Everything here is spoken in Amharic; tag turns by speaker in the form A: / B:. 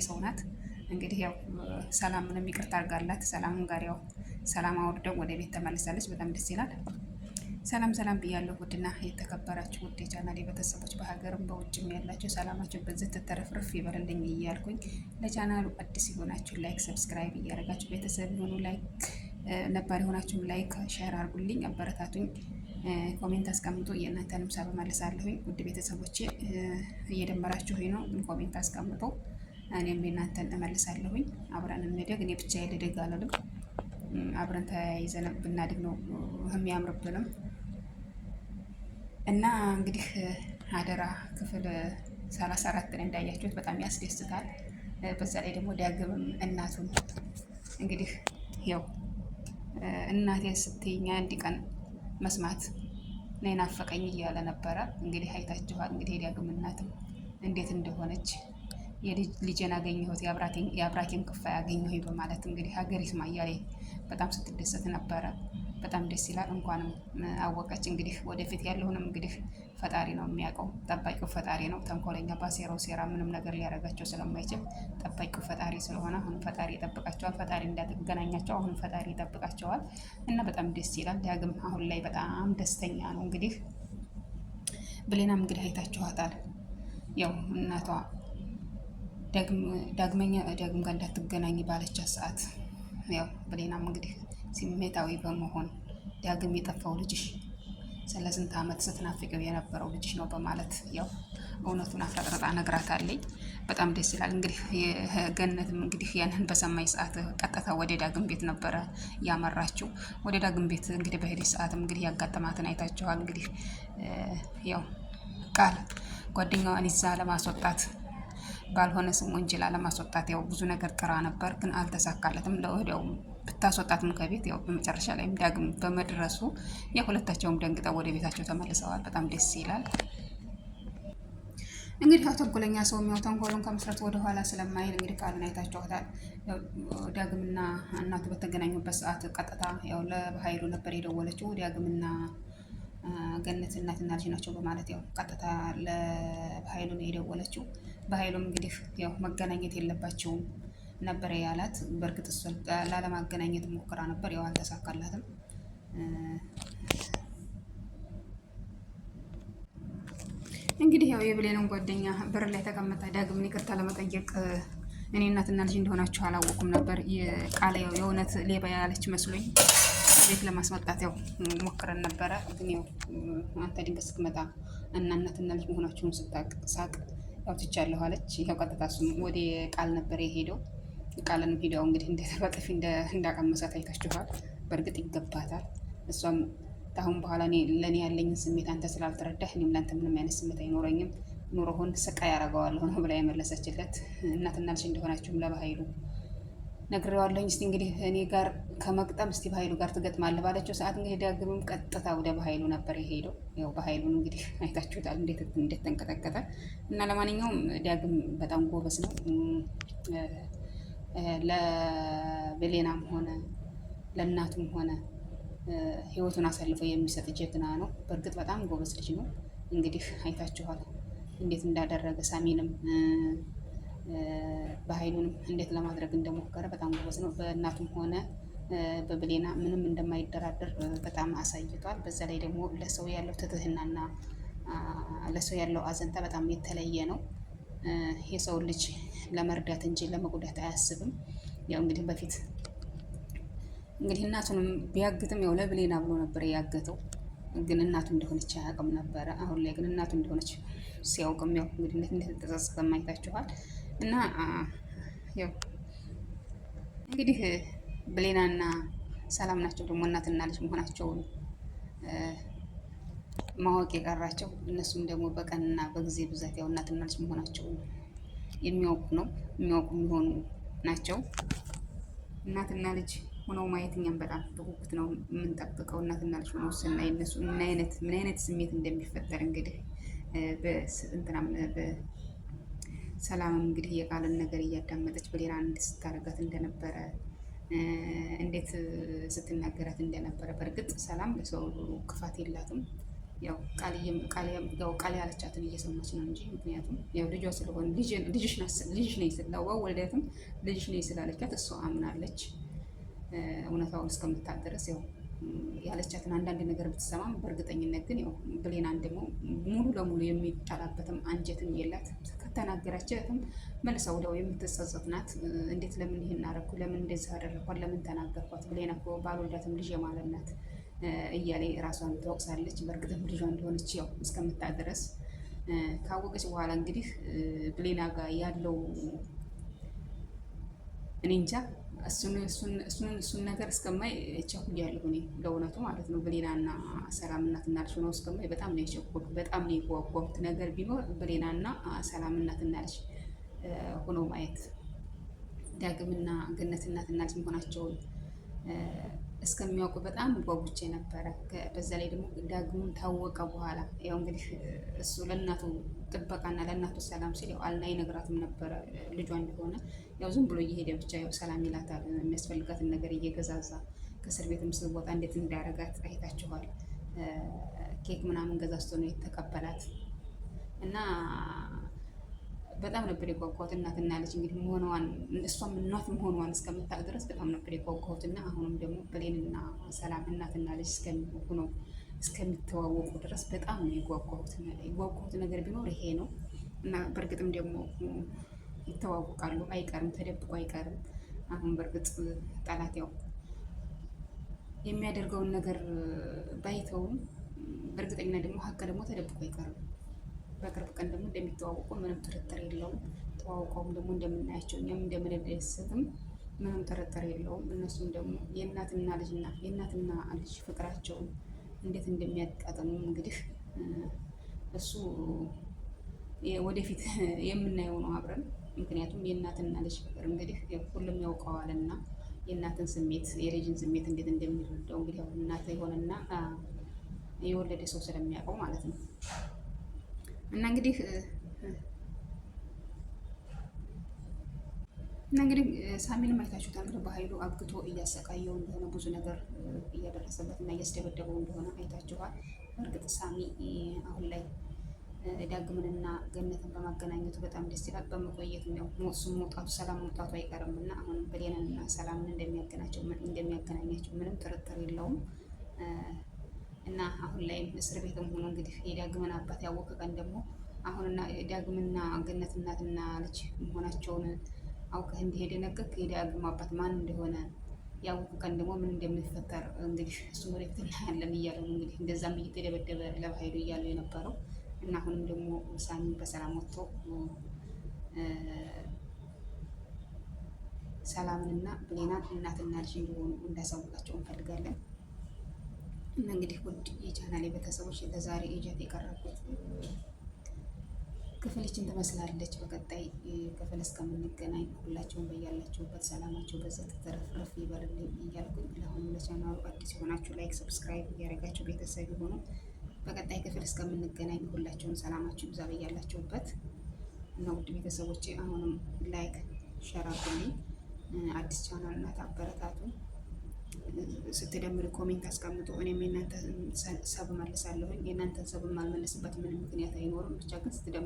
A: የምትታይ ሰው ናት። እንግዲህ ያው ሰላምንም ይቅርታ አድርጋላት ሰላምን ጋር ያው ሰላም አውርደው ወደ ቤት ተመልሳለች። በጣም ደስ ይላል። ሰላም ሰላም ብያለሁ። ውድና የተከበራችሁ ውድ የቻናሌ ቤተሰቦች በሀገርም በውጭም ያላችሁ ሰላማችሁ በዚህ ተተረፍርፍ ይበልልኝ እያልኩኝ ለቻናሉ አዲስ የሆናችሁ ላይክ፣ ሰብስክራይብ እያደረጋችሁ ቤተሰብ የሆኑ ላይክ ነባር የሆናችሁም ላይክ ሼር አድርጉልኝ፣ አበረታቱኝ፣ ኮሜንት አስቀምጡ። የእናንተንም ሰብ መልሳለሁኝ። ውድ ቤተሰቦቼ እየደመራችሁ ነው፣ ኮሜንት አስቀምጡ፣ እኔም የእናንተን እመልሳለሁኝ። አብረን እንደግ። እኔ ብቻ ልደግ አልልም፣ አብረን ተያይዘን ብናድግ ነው የሚያምርብንም። እና እንግዲህ አደራ ክፍል 34 ላይ እንዳያችሁት በጣም ያስደስታል። በዛ ላይ ደግሞ ዳግምም እናቱን እንግዲህ ያው እናቴ ስትይኝ አንድ ቀን መስማት ነይ ናፈቀኝ እያለ ነበረ። እንግዲህ አይታችኋል። እንግዲህ የዳግም እናትም እንዴት እንደሆነች ልጄን አገኘሁት የአብራኬን ክፋይ አገኘሁ በማለት እንግዲህ ሀገር ይስማ እያለ በጣም ስትደሰት ነበረ። በጣም ደስ ይላል። እንኳንም አወቀች። እንግዲህ ወደፊት ያለውንም እንግዲህ ፈጣሪ ነው የሚያውቀው። ጠባቂው ፈጣሪ ነው። ተንኮለኛ ባሴራው ሴራ ምንም ነገር ሊያደርጋቸው ስለማይችል ጠባቂው ፈጣሪ ስለሆነ አሁን ፈጣሪ ይጠብቃቸዋል። ፈጣሪ እንዳትገናኛቸው አሁን ፈጣሪ ይጠብቃቸዋል። እና በጣም ደስ ይላል። ዳግም አሁን ላይ በጣም ደስተኛ ነው። እንግዲህ ብሌናም እንግዲህ አይታችኋታል። ያው እናቷ ዳግም ጋር እንዳትገናኝ ባለቻት ሰዓት ያው ብሌናም እንግዲህ ስሜታዊ በመሆን ዳግም የጠፋው ልጅሽ ስለስንት ዓመት ስትናፍቀው የነበረው ልጅሽ ነው በማለት ያው እውነቱን አፍረጥርጣ ነግራታለች። በጣም ደስ ይላል። እንግዲህ ገነትም እንግዲህ ያንን በሰማይ ሰዓት ቀጥታ ወደ ዳግም ቤት ነበረ ያመራችው። ወደ ዳግም ቤት እንግዲህ በሄደች ሰዓትም እንግዲህ ያጋጠማትን አይታችኋል። እንግዲህ ያው ቃል ጓደኛዋን ይዛ ለማስወጣት ባልሆነ ስም ወንጀል ለማስወጣት ያው ብዙ ነገር ጥራ ነበር፣ ግን አልተሳካለትም። ለወዲያው ብታስወጣትም ከቤት ያው በመጨረሻ ላይም ዳግም በመድረሱ የሁለታቸውም ደንግጠው ወደ ቤታቸው ተመልሰዋል። በጣም ደስ ይላል። እንግዲህ ያው ተንኮለኛ ሰው ያው ተንኮሉን ከመስራት ወደ ኋላ ስለማይል እንግዲህ ቃልን አይታችኋታል። ዳግምና እናቱ በተገናኙበት ሰዓት ቀጥታ ያው ለኃይሉ ነበር የደወለችው። ዳግምና ገነት እናትና ልጅ ናቸው በማለት ያው ቀጥታ ለኃይሉ ነው የደወለችው። በኃይሉም እንግዲህ ያው መገናኘት የለባቸውም ነበር ያላት። በእርግጥ እሷ ላለማገናኘት ሞክራ ነበር፣ ያው አልተሳካላትም። እንግዲህ ያው የብሌንን ጓደኛ በር ላይ ተቀመጠ ዳግምን ይቅርታ ለመጠየቅ እኔ እናትና ልጅ እንደሆናችሁ አላወቁም ነበር ቃል ያው የእውነት ሌባ ያለች መስሎኝ ቤት ለማስመጣት ያው ሞክረን ነበረ። ግን ያው አንተ ድንገት ስትመጣ እና እናትና ልጅ መሆናችሁን ስታቅ ሳቅ ያው ትቻለሁ አለች። ይኸው ቀጥታ እሱም ወደ ቃል ነበር የሄደው። ቃልንም ሄደው እንግዲህ እንዴት በጥፊ እንዳቀመሳት አይታችኋል። በእርግጥ ይገባታል። እሷም አሁን በኋላ ለእኔ ያለኝን ስሜት አንተ ስላልተረዳህ እኔም ለአንተ ምንም አይነት ስሜት አይኖረኝም፣ ኑሮህን ስቃይ ያደርገዋለሁ ነው ብላ የመለሰችለት። እናትና ልጅ እንደሆናችሁም ለበኃይሉ ነግሬዋለሁኝ። እስቲ እንግዲህ እኔ ጋር ከመቅጠም እስቲ በኃይሉ ጋር ትገጥማለህ ባለችው ሰዓት እንግዲህ ዳግምም ቀጥታ ወደ በኃይሉ ነበር የሄደው። ያው በኃይሉን እንግዲህ አይታችሁታል እንዴት ተንቀጠቀጠ። እና ለማንኛውም ዳግም በጣም ጎበዝ ነው። ለብሌናም ሆነ ለእናቱም ሆነ ህይወቱን አሳልፎ የሚሰጥ ጀግና ነው። በእርግጥ በጣም ጎበዝ ልጅ ነው። እንግዲህ አይታችኋል እንዴት እንዳደረገ ሳሚንም በኃይሉንም እንዴት ለማድረግ እንደሞከረ በጣም ጎበዝ ነው። በእናቱም ሆነ በብሌና ምንም እንደማይደራደር በጣም አሳይቷል። በዛ ላይ ደግሞ ለሰው ያለው ትህትናና ለሰው ያለው አዘንታ በጣም የተለየ ነው። የሰው ልጅ ለመርዳት እንጂ ለመጉዳት አያስብም። ያው እንግዲህ በፊት እንግዲህ እናቱንም ቢያግትም ያው ለብሌና ብሎ ነበር ያገተው፣ ግን እናቱ እንደሆነች አያውቅም ነበረ። አሁን ላይ ግን እናቱ እንደሆነች ሲያውቅም ያው እንግዲህ እንደተጸጸተ አይታችኋል። እና ያው እንግዲህ ብሌናና ሰላም ናቸው ደግሞ እናትና ልጅ መሆናቸውን ማወቅ የቀራቸው። እነሱም ደግሞ በቀንና በጊዜ ብዛት ያው እናትና ልጅ መሆናቸውን የሚያውቁ የሚሆኑ ናቸው። እናትና ልጅ ሆነው ማየት እኛም በጣም በጉጉት ነው የምንጠብቀው። እናትና ልጅ ሆነው ስናይ እነሱ ምን አይነት ስሜት እንደሚፈጠር እንግዲህ ሰላምም እንግዲህ የቃልን ነገር እያዳመጠች ብሌናን እንዴት ስታረጋት እንደነበረ እንዴት ስትናገራት እንደነበረ። በእርግጥ ሰላም ለሰው ክፋት የላትም፣ ያው ቃል ያለቻትን እየሰማች ነው እንጂ ምክንያቱም ያው ልጇ ስለሆነ ልጅሽ ነኝ ስላዋ ወልደትም ልጅሽ ነኝ ስላለቻት እሷ አምናለች። እውነታውን እስከምታውቅ ድረስ ያው ያለቻትን አንዳንድ ነገር ብትሰማም በእርግጠኝነት ግን ያው ብሌናን ደግሞ ሙሉ ለሙሉ የሚጠላበትም አንጀትም የላት። ከተናገረችም መልሳ ወዲያው የምትጸጸት ናት። እንዴት ለምን ይሄን አደረኩ፣ ለምን እንደዚህ አደረኳት፣ ለምን ተናገርኳት፣ ብሌና እኮ ባልወልዳትም ልጅ የማለት ናት እያለ ራሷን ትወቅሳለች። በእርግጥም ልጇ እንደሆነች ያው እስከምታውቅ ድረስ ካወቀች በኋላ እንግዲህ ብሌና ጋር ያለው እኔ እንጃ እሱን ነገር እስከማይ ቸኩያለሁ እኔ ለእውነቱ ማለት ነው። ብሌናና ሰላም እናትና ልጅ ሆነው እስከማይ በጣም ነው የቸኮልኩት። በጣም ነው የጓጓሁት። ነገር ቢኖር ብሌናና ሰላም እናትና ልጅ ሆነው ማየት ዳግምና ገነት እናትና ልጅ መሆናቸውን እስከሚያውቁ በጣም ጓጉቼ ነበረ። በዛ ላይ ደግሞ ዳግሙን ታወቀ በኋላ ያው እንግዲህ እሱ ለእናቱ ጥበቃና ለእናቱ ሰላም ሲል ያው አይነግራትም ነበረ ልጇ እንደሆነ። ያው ዝም ብሎ እየሄደ ብቻ ያው ሰላም ይላታል። የሚያስፈልጋትን ነገር እየገዛዛ ከእስር ቤትም ስትወጣ እንዴት እንዳደረጋት አይታችኋል። ኬክ ምናምን ገዛዝቶ ነው የተቀበላት እና በጣም ነበር የጓጓሁት። እናትና ልጅ እንግዲህ መሆኗን እሷም እናት መሆኗን እስከምታውቅ ድረስ በጣም ነበር የጓጓሁት። እና አሁንም ደግሞ ብሌንና ሰላም እናትና ልጅ እስከሚሆኑ እስከሚተዋወቁ ድረስ በጣም ነው የጓጓሁት ነገር ቢኖር ይሄ ነው። እና በእርግጥም ደግሞ ይተዋወቃሉ፣ አይቀርም፣ ተደብቆ አይቀርም። አሁን በእርግጥ ጠላት ያው የሚያደርገውን ነገር ባይተውም በእርግጠኛ ደግሞ ሀቅ ደግሞ ተደብቆ አይቀርም። በቅርብ ቀን ደግሞ እንደሚተዋወቁ ምንም ጥርጥር የለውም። ተዋውቀውም ደግሞ እንደምናያቸው እኛም እንደምንደሰትም ምንም ጥርጥር የለውም። እነሱም ደግሞ የእናትና ልጅ ፍቅራቸውን እንዴት እንደሚያጣጥሙ እንግዲህ እሱ ወደፊት የምናየው ነው አብረን። ምክንያቱም የእናትና ልጅ ፍቅር እንግዲህ ሁሉም ያውቀዋልና የእናትን ስሜት የልጅን ስሜት እንዴት እንደሚረዳው እንግዲህ አሁን እናት የሆነና የወለደ ሰው ስለሚያውቀው ማለት ነው። እና እንግዲህ ሳሚንም አይታችሁታል። እንግዲህ በኃይሉ አግቶ እያሰቃየው እንደሆነ ብዙ ነገር እያደረሰበት እና እያስደበደበው እንደሆነ አይታችኋል። እርግጥ ሳሚ አሁን ላይ ዳግምንና ገነትን በማገናኘቱ በጣም ደስ ይላል። በመቆየቱ ያው እሱም መውጣቱ ሰላም መውጣቱ አይቀርም እና አሁንም ብሌንንና ሰላምን እንደሚያገናኛቸው ምንም ጥርጥር የለውም። እና አሁን ላይም እስር ቤትም ሆኖ እንግዲህ የዳግምን አባት ያወቀ ቀን ደግሞ አሁንና ዳግምና ገነት እናትና ልጅ መሆናቸውን አውቀህ እንዲሄድ ነገርክ የዳግም አባት ማን እንደሆነ ያወቀ ቀን ደግሞ ምን እንደሚፈጠር እንግዲህ እሱ ወደፊት እናያለን እያለ ነው እንግዲህ እንደዛም እየተደበደበ ለበኃይሉ እያሉ የነበረው እና አሁንም ደግሞ ሳሚ በሰላም ወጥቶ ሰላምንና ብሌናን እናትና ልጅ እንደሆኑ እንዳሳውቃቸው እንፈልጋለን። እና እንግዲህ ውድ የቻናሌ ቤተሰቦች ለዛሬ ይዤት የቀረብኩት ክፍልችን ትመስላለች። በቀጣይ ክፍል እስከምንገናኝ ሁላቸውን በያላችሁበት ሰላማቸው በዛ ተተረፍረፍ ይበልልኝ እያልኩኝ ለአሁኑ ለቻናሉ አዲስ የሆናችሁ ላይክ፣ ሰብስክራይብ እያደረጋችሁ ቤተሰብ የሆኑ በቀጣይ ክፍል እስከምንገናኝ ሁላቸውን ሰላማችሁ ይብዛ በያላችሁበት እና ውድ ቤተሰቦቼ አሁንም ላይክ ሸር አድርጉልኝ። አዲስ ቻናል ናት፣ አበረታቱ። ስትደምሩ ኮሜንት አስቀምጡ። እኔም የእናንተ ሰብ መልሳለሁኝ። የእናንተን ሰብ የማልመልስበት ምንም ምክንያት አይኖርም። ብቻ ግን ስትደምሩ